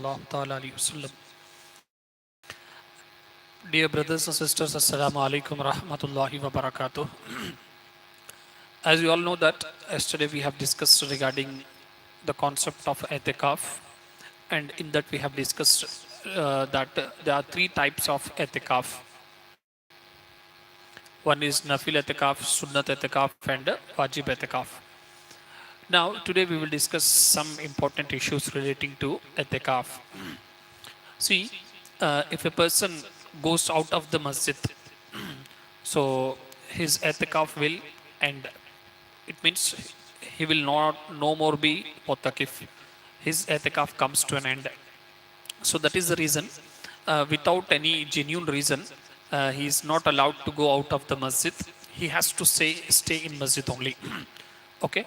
sallallahu ta'ala alayhi wasallam. Dear brothers and sisters, Assalamu alaikum rahmatullahi wa barakatuh. As you all know that yesterday we have discussed regarding the concept of etikaf, and in that we have discussed that there are three types of etikaf. One is nafil etikaf, sunnat etikaf, and wajib etikaf. Now today we will discuss some important issues relating to etikaf. See, if a person goes out of the masjid, so his etikaf will end. It means he will not no more be mutakif. His etikaf comes to an end. So that is the reason. Without any genuine reason, he is not allowed to go out of the masjid. He has to stay in masjid only. Okay.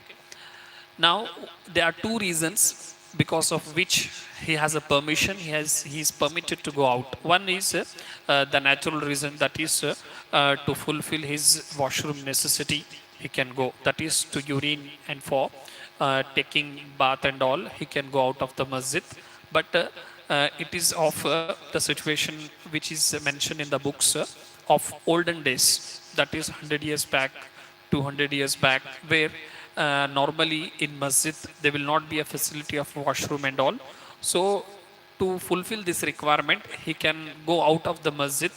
Now there are two reasons because of which he has a permission. He is permitted to go out. One is the natural reason, that is to fulfill his washroom necessity. He can go. That is to urine and for taking bath and all. He can go out of the masjid. But it is of the situation which is mentioned in the books of olden days. That is 100 years back, 200 years back, where normally in masjid there will not be a facility of washroom and all. So to fulfill this requirement, he can go out of the masjid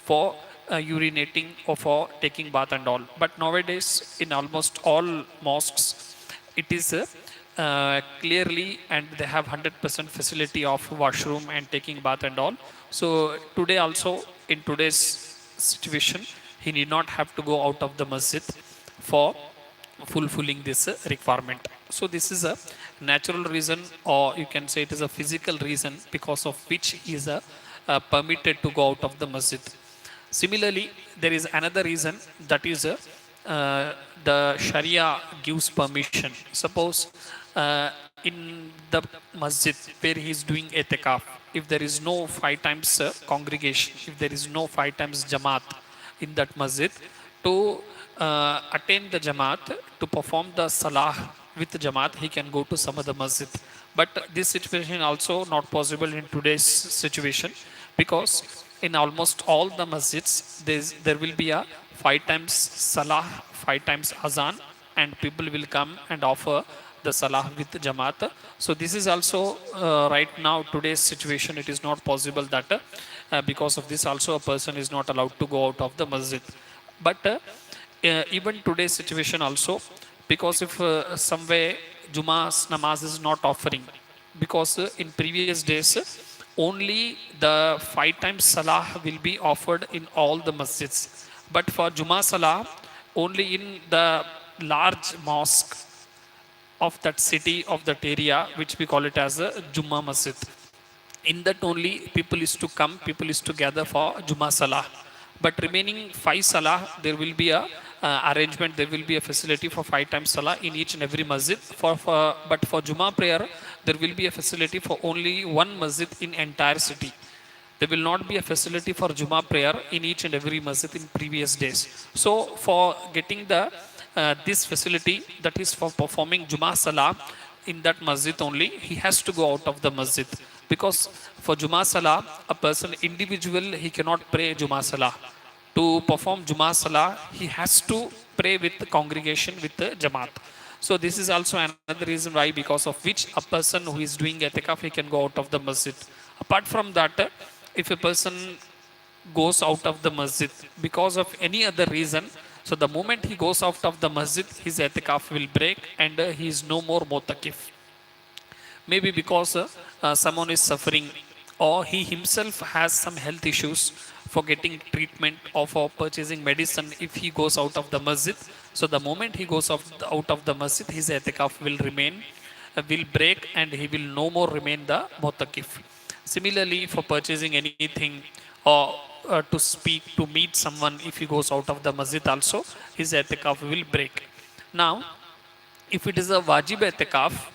for urinating or for taking bath and all. But nowadays in almost all mosques, it is clearly, and they have 100% facility of washroom and taking bath and all. So today also, in today's situation, he need not have to go out of the masjid for fulfilling this requirement. So this is a natural reason, or you can say it is a physical reason, because of which he is permitted to go out of the masjid. Similarly, there is another reason, that is the Sharia gives permission. Suppose in the masjid where he is doing etikaf, if there is no five times congregation, if there is no five times jamaat in that masjid, to attain the jamaat, to perform the salah with jamaat, he can go to some other masjid. But this situation also not possible in today's situation, because in almost all the masjids there will be a five times salah, five times azan, and people will come and offer the salah with jamaat. So this is also right now today's situation, it is not possible that because of this also a person is not allowed to go out of the masjid. But even today's situation also, because if some way Juma's namaz is not offering, because in previous days only the five times salah will be offered in all the masjids, but for Juma salah only in the large mosque of that city, of that area, which we call it as a Juma masjid. In that only people is to come, people is to gather for Juma salah. But remaining five salah, there will be a arrangement, there will be a facility for five times salah in each and every masjid. But for Juma prayer, there will be a facility for only one masjid in entire city. There will not be a facility for Juma prayer in each and every masjid in previous days. So for getting the this facility, that is for performing Juma salah in that masjid only, he has to go out of the masjid. Because for Juma salah, a person individual, he cannot pray Juma salah. To perform Juma salah, he has to pray with the congregation, with the jamaat. So this is also another reason why, because of which a person who is doing etikaf, he can go out of the masjid. Apart from that, if a person goes out of the masjid because of any other reason, so the moment he goes out of the masjid, his etikaf will break, and he is no more mutakif. Maybe because someone is suffering, or he himself has some health issues, for getting treatment or for purchasing medicine. If he goes out of the masjid, so the moment he goes out of the masjid, his etikaf will remain, will break, and he will no more remain the mutakif. Similarly, for purchasing anything, or to speak, to meet someone, if he goes out of the masjid also, his etikaf will break. Now, if it is a wajib etikaf,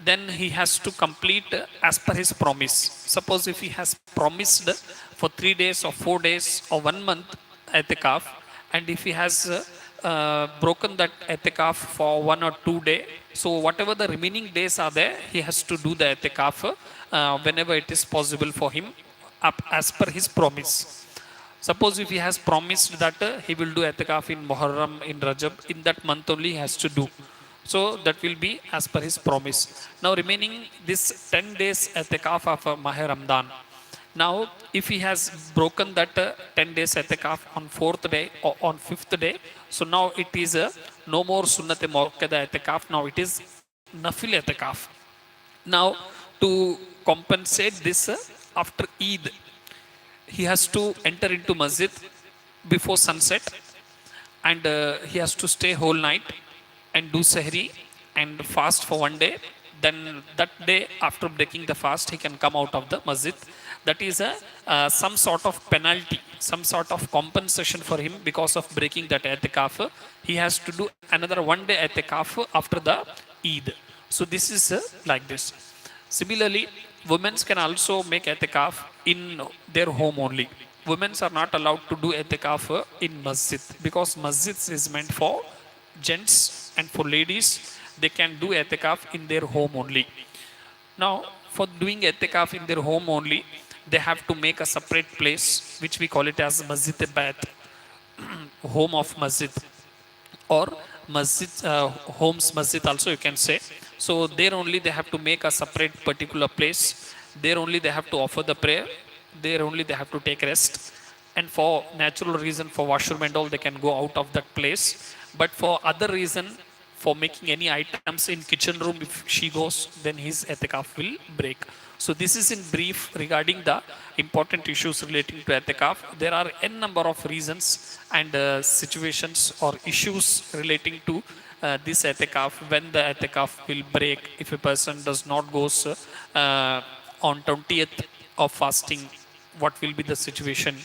then he has to complete as per his promise. Suppose if he has promised for 3 days or 4 days or 1 month etikaf, and if he has broken that etikaf for 1 or 2 days, so whatever the remaining days are there, he has to do the etikaf whenever it is possible for him, up as per his promise. Suppose if he has promised that he will do etikaf in Muharram, in Rajab, in that month only he has to do. So that will be as per his promise. Now remaining this 10 days etikaf of Maha Ramadan. Now, if he has broken that 10 days etikaf on 4th day or on 5th day, so now it is no more sunnat muakkada etikaf, now it is nafil etikaf. Now, to compensate this after Eid, he has to enter into masjid before sunset, and he has to stay whole night and do sahri and fast for 1 day. Then that day, after breaking the fast, he can come out of the masjid. That is a some sort of penalty, some sort of compensation for him because of breaking that etikaf. He has to do another 1 day etikaf after the Eid. So this is like this. Similarly, women can also make etikaf in their home only. Women are not allowed to do etikaf in masjid, because masjid is meant for gents, and for ladies they can do etikaf in their home only. Now, for doing etikaf in their home only, they have to make a separate place which we call it as masjid bait, home of masjid, or masjid, homes masjid also you can say. So there only they have to make a separate particular place. There only they have to offer the prayer. There only they have to take rest. And for natural reason, for washroom and all, they can go out of that place. But for other reason, for making any items in kitchen room, if she goes, then his etikaf will break. So this is in brief regarding the important issues relating to etikaf. There are n number of reasons and situations or issues relating to this etikaf, when the etikaf will break if a person does not goes on 20th of fasting. What will be the situation?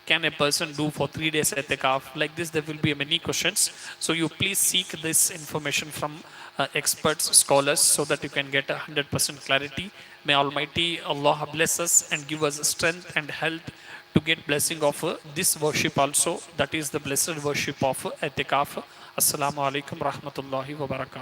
Can a person do for 3 days etikaf? Like this, there will be many questions. So you please seek this information from experts, scholars, so that you can get 100% clarity. May Almighty Allah bless us and give us strength and health to get blessing of this worship also. That is the blessed worship of etikaf. Assalamu alaikum rahmatullahi wa barakatuh.